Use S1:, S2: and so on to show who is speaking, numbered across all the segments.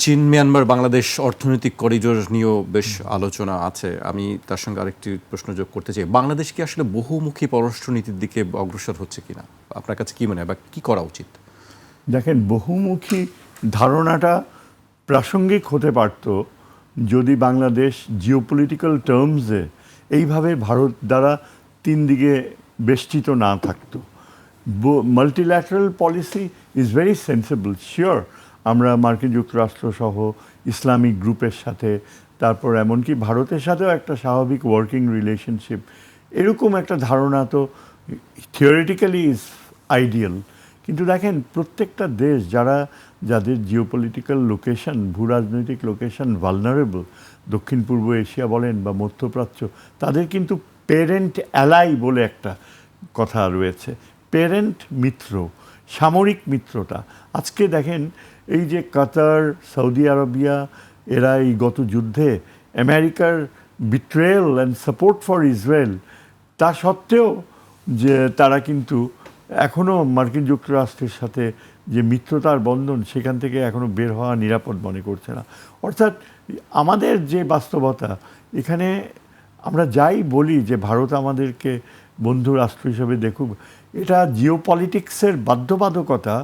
S1: চীন মিয়ানমার বাংলাদেশ অর্থনৈতিক করিডোর নিয়েও বেশ আলোচনা আছে। আমি তার সঙ্গে আরেকটি প্রশ্ন যোগ করতে চাই। বাংলাদেশ কি আসলে বহুমুখী পররাষ্ট্রনীতির দিকে অগ্রসর হচ্ছে কিনা আপনার কাছে কি মনে হয় বা কি করা উচিত?
S2: দেখেন, বহুমুখী ধারণাটা প্রাসঙ্গিক হতে পারত যদি বাংলাদেশ জিওপলিটিক্যাল টার্মসে এইভাবে ভারত দ্বারা তিন দিকে বেষ্টিত না থাকতো। Multilateral policy is very sensible. Sure, আমরা মার্কিন যুক্তরাষ্ট্র সহ ইসলামিক গ্রুপের সাথে, তারপর এমনকি ভারতের সাথেও একটা স্বাভাবিক ওয়ার্কিং রিলেশনশিপ, এরকম একটা ধারণা তো থিওরিটিক্যালি ইজ আইডিয়াল। কিন্তু দেখেন, প্রত্যেকটা দেশ যাদের জিওপলিটিক্যাল লোকেশন, ভূরাজনৈতিক লোকেশন ভালনারেবল, দক্ষিণ পূর্ব এশিয়া বলেন বা মধ্যপ্রাচ্য, তাদের কিন্তু পেরেন্ট অ্যালাই বলে একটা কথা রয়েছে। পেরেন্ট মিত্র, সামরিক মিত্রতা। আজকে দেখেন, এই যে কাতার, সৌদি আরবিয়া, এরা এই গত যুদ্ধে আমেরিকার betrayal and support for Israel, তা সত্ত্বেও যে তারা কিন্তু এখনও মার্কিন যুক্তরাষ্ট্রের সাথে যে মিত্রতার বন্ধন, সেখান থেকে এখনও বের হওয়া নিরাপদ মনে করছে না। অর্থাৎ আমাদের যে বাস্তবতা, এখানে আমরা যাই বলি যে ভারত আমাদেরকে বন্ধু রাষ্ট্র হিসেবে দেখুক, এটা জিওপলিটিক্সের বাধ্যবাধকতা।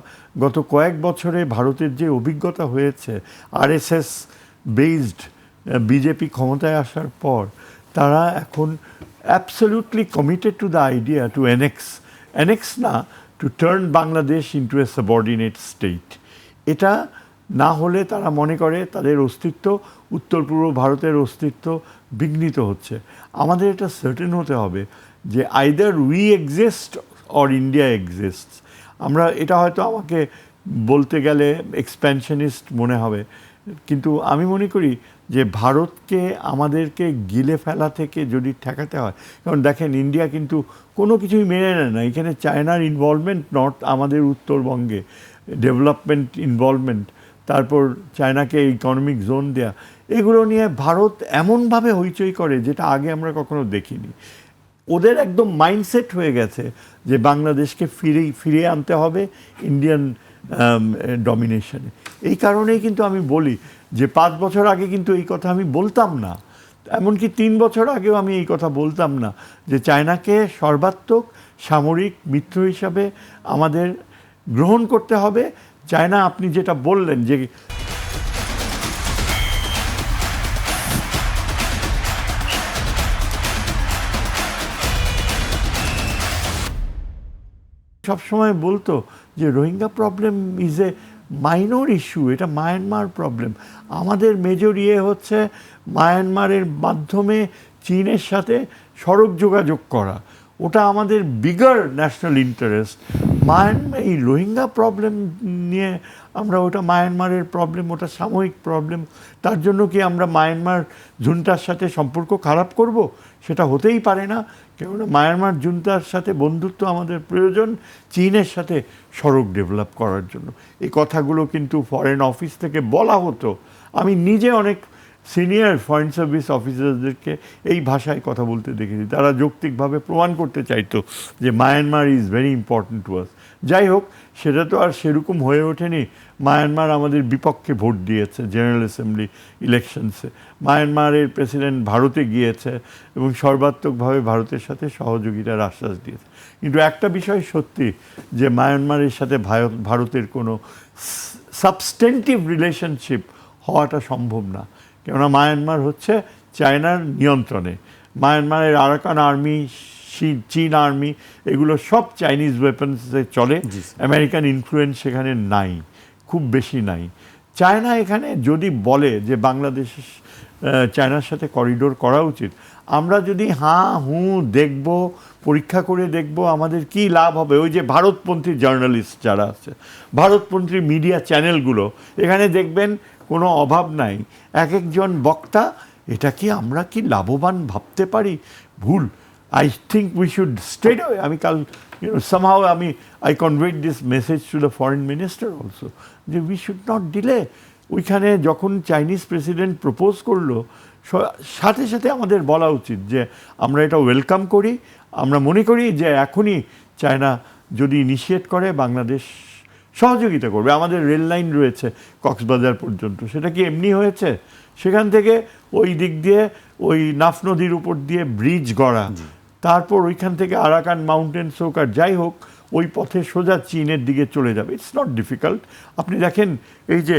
S2: গত কয়েক বছরে ভারতের যে অভিজ্ঞতা হয়েছে, আরএসএস বেসড বিজেপি ক্ষমতায় আসার পর, তারা এখন absolutely committed to the idea to annex না, to turn Bangladesh into a subordinate state. এটা না হলে তারা মনে করে তাদের অস্তিত্ব, উত্তর পূর্ব ভারতের অস্তিত্ব বিঘ্নিত হচ্ছে। আমাদের এটা সার্টেন হতে হবে যে either we exist or India exists. আমরা এটা হয়তো আমাকে বলতে গেলে এক্সপ্যানশনিস্ট মনে হবে, কিন্তু আমি মনে করি যে ভারতকে আমাদেরকে গিলে ফেলা থেকে যদি ঠেকাতে হয়, কারণ দেখেন, ইন্ডিয়া কিন্তু কোনো কিছুই মেনে নেয় না। এখানে চায়নার ইনভলভমেন্ট নর্থ আমাদের উত্তরবঙ্গে, ডেভেলপমেন্ট ইনভলভমেন্ট, তারপর চায়নাকে ইকোনমিক জোন দেয়া, এগুলো নিয়ে ভারত এমনভাবে হইচই করে যেটা আগে আমরা কখনো দেখিনি। ওদের একদম মাইন্ডসেট হয়ে গেছে যে বাংলাদেশকে ফিরিয়ে আনতে হবে ইন্ডিয়ান ডমিনেশনে। এই কারণেই কিন্তু আমি বলি যে 5 বছর আগে কিন্তু এই কথা আমি বলতাম না, এমনকি 3 বছর আগেও আমি এই কথা বলতাম না যে চায়নাকে সর্বাত্মক সামরিক মিত্র হিসাবে আমাদের গ্রহণ করতে হবে। চায়না, আপনি যেটা বললেন যে সবসময় বলতো যে Rohingya problem is a minor issue, এটা মায়ানমার প্রবলেম। আমাদের মেজর হচ্ছে মায়ানমারের মাধ্যমে চীনের সাথে সড়ক যোগাযোগ করা, ওটা আমাদের বিগার ন্যাশনাল ইন্টারেস্ট। এই রোহিঙ্গা প্রবলেম নিয়ে আমরা, ওটা মায়ানমারের প্রবলেম, ওটা সাময়িক প্রবলেম, তার জন্য কি আমরা মায়ানমার জুনটার সাথে সম্পর্ক খারাপ করব? সেটা হতেই পারে না। কেননা মায়ানমার জুনটার সাথে বন্ধুত্ব আমাদের প্রয়োজন চীনের সাথে সড়ক ডেভেলপ করার জন্য। এই কথাগুলো কিন্তু ফরেন অফিস থেকে বলা হতো। আমি নিজে অনেক সিনিয়র ফরেন সার্ভিস অফিসারদেরকে এই ভাষায় কথা বলতে দেখেছি। তারা যৌক্তিকভাবে প্রমাণ করতে চাইতো যে Myanmar is very important to us. যাই হোক, সেটা তো আর সেরকম হয়ে ওঠেনি। মায়ানমার আমাদের বিপক্ষে ভোট দিয়েছে জেনারেল অ্যাসেম্বলি ইলেকশনসে। মায়ানমারের প্রেসিডেন্ট ভারতে গিয়েছে এবং সর্বাত্মকভাবে ভারতের সাথে সহযোগিতার আশ্বাস দিয়েছে। কিন্তু একটা বিষয় সত্যি, যে মায়ানমারের সাথে ভারতের কোনো সাবস্টেন্টিভ রিলেশনশিপ হওয়াটা সম্ভব না। কেননা মায়ানমার হচ্ছে চায়নার নিয়ন্ত্রণে। মায়ানমারের আরাকান আর্মি, চীন আর্মি, এগুলো সব চাইনিজ ওয়েপন্সে চলে। আমেরিকান ইনফ্লুয়েন্স সেখানে নাই, খুব বেশি নাই। চায়না এখানে যদি বলে যে বাংলাদেশ চায়নার সাথে করিডোর করা উচিত, আমরা যদি হাঁ হুঁ দেখব, পরীক্ষা করে দেখব, আমাদের কি লাভ হবে? ওই যে ভারতপন্থী জার্নালিস্ট যারা আছে, ভারতপন্থী মিডিয়া চ্যানেলগুলো, এখানে দেখবেন কোনো অভাব নাই, এক একজন বক্তা, এটা কি আমরা কি লাভবান ভাবতে পারি? ভুল। I think we should straight away, আমি কাল somehow I conveyed this message to the foreign minister also, যে we should not delay. ওইখানে যখন চাইনিজ প্রেসিডেন্ট প্রপোজ করলো, সাথে সাথে আমাদের বলা উচিত যে আমরা এটা ওয়েলকাম করি। আমরা মনে করি যে এখনই চায়না যদি ইনিশিয়েট করে, বাংলাদেশ সহযোগিতা করবে। আমাদের রেল লাইন রয়েছে কক্সবাজার পর্যন্ত, সেটা কি এমনি হয়েছে? সেখান থেকে ওই দিক দিয়ে ওই নাফ নদীর উপর দিয়ে ব্রিজ গড়া, তারপর ওইখান থেকে আরাকান মাউন্টেন্স হোক আর যাই হোক ওই পথে সোজা চীনের দিকে চলে যাবে। It's not difficult. আপনি দেখেন এই যে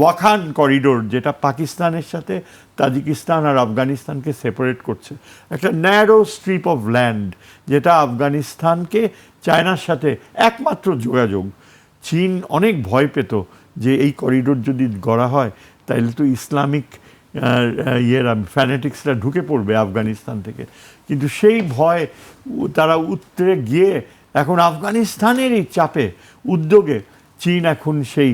S2: ওয়াখান করিডোর, যেটা পাকিস্তানের সাথে তাজিকিস্তান আর আফগানিস্তানকে সেপারেট করছে, একটা ন্যারো স্ট্রিপ অফ ল্যান্ড, যেটা আফগানিস্তানকে চায়নার সাথে একমাত্র যোগাযোগ। চীন অনেক ভয় পেত যে এই করিডোর যদি গড়া হয় তাহলে তো ইসলামিক ফ্যানেটিক্সরা ঢুকে পড়বে আফগানিস্তান থেকে, কিন্তু সেই ভয় তারা উতরে গিয়ে এখন আফগানিস্তানেরই চাপে উদ্যোগে চীন এখন সেই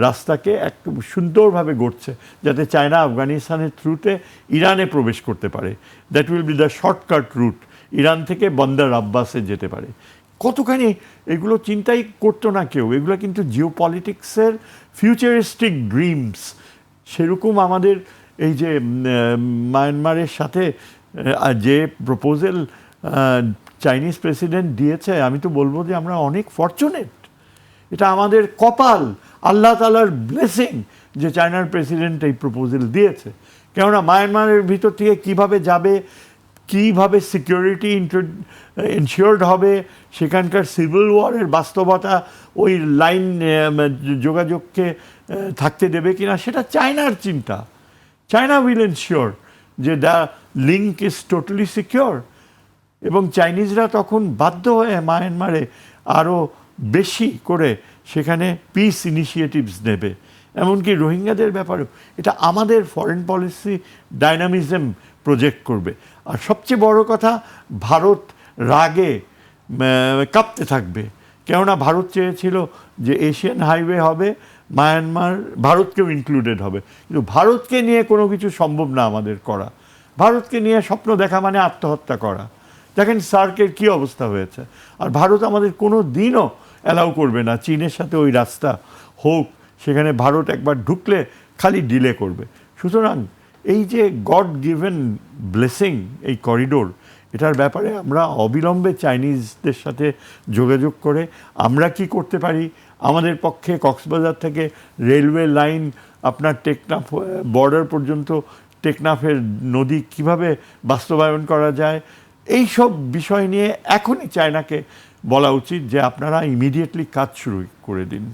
S2: রাস্তাকে একটু সুন্দরভাবে গড়ছে যাতে চায়না আফগানিস্তানের থ্রুতে ইরানে প্রবেশ করতে পারে। That will be the shortcut route, Iran থেকে বন্দর আব্বাসে যেতে পারে। কতখানি এগুলো চিন্তাই করতো না কেউ। এগুলো কিন্তু জিও পলিটিক্সের ফিউচারিস্টিক ড্রিমস। সেরকম আমাদের এই যে মায়ানমারের সাথে যে প্রপোজাল চাইনিজ প্রেসিডেন্ট দিয়েছে, আমি তো বলবো যে আমরা অনেক ফরচুনেট। এটা আমাদের কপাল, আল্লাহ তাআলার ব্লেসিং যে চায়নার প্রেসিডেন্ট এই প্রপোজাল দিয়েছে। কেননা মায়ানমারের ভিতর থেকে কিভাবে যাবে, কীভাবে সিকিউরিটি এনশিওরড হবে, সেখানকার সিভিল ওয়ারের বাস্তবতা ওই লাইন যোগাযোগকে থাকতে দেবে কিনা সেটা চায়নার চিন্তা। চায়না উইল এনশিওর যে the link is totally secure. এবং চাইনিজরা তখন বাধ্য হয়ে মায়ানমারে আরও বেশি করে সেখানে পিস ইনিশিয়েটিভস নেবে, এমনকি রোহিঙ্গাদের ব্যাপারেও এটা আমাদের ফরেন পলিসি ডাইনামিজম প্রজেক্ট করবে। আর সবচেয়ে বড় কথা, ভারত রাগে কাঁপতে থাকবে, কেননা ভারত চেয়েছিল যে এশিয়ান হাইওয়ে হবে, মায়ানমার ভারতকেও ইনক্লুডেড হবে, কিন্তু ভারতকে নিয়ে কোনো কিছু সম্ভব না আমাদের করা। ভারতকে নিয়ে স্বপ্ন দেখা মানে আত্মহত্যা করা। দেখেন সার্কের কী অবস্থা হয়েছে। আর ভারত আমাদের কোনো দিনও অ্যালাউ করবে না চীনের সাথে ওই রাস্তা হোক, সেখানে ভারত একবার ঢুকলে খালি ডিলে করবে। সুতরাং এই যে গড গিভেন ব্লেসিং এই করিডোর, এটার ব্যাপারে আমরা অবিলম্বে চাইনিজদের সাথে যোগাযোগ করে আমরা কি করতে পারি, আমাদের পক্ষে কক্সবাজার থেকে রেলওয়ে লাইন আপনার টেকনাফ বর্ডার পর্যন্ত টেকনাফের নদী কিভাবে বাস্তবায়ন করা যায়, এই সব বিষয় নিয়ে এখনই চায়নাকে বলা উচিত যে আপনারা ইমিডিয়েটলি কাজ শুরু করে দিন।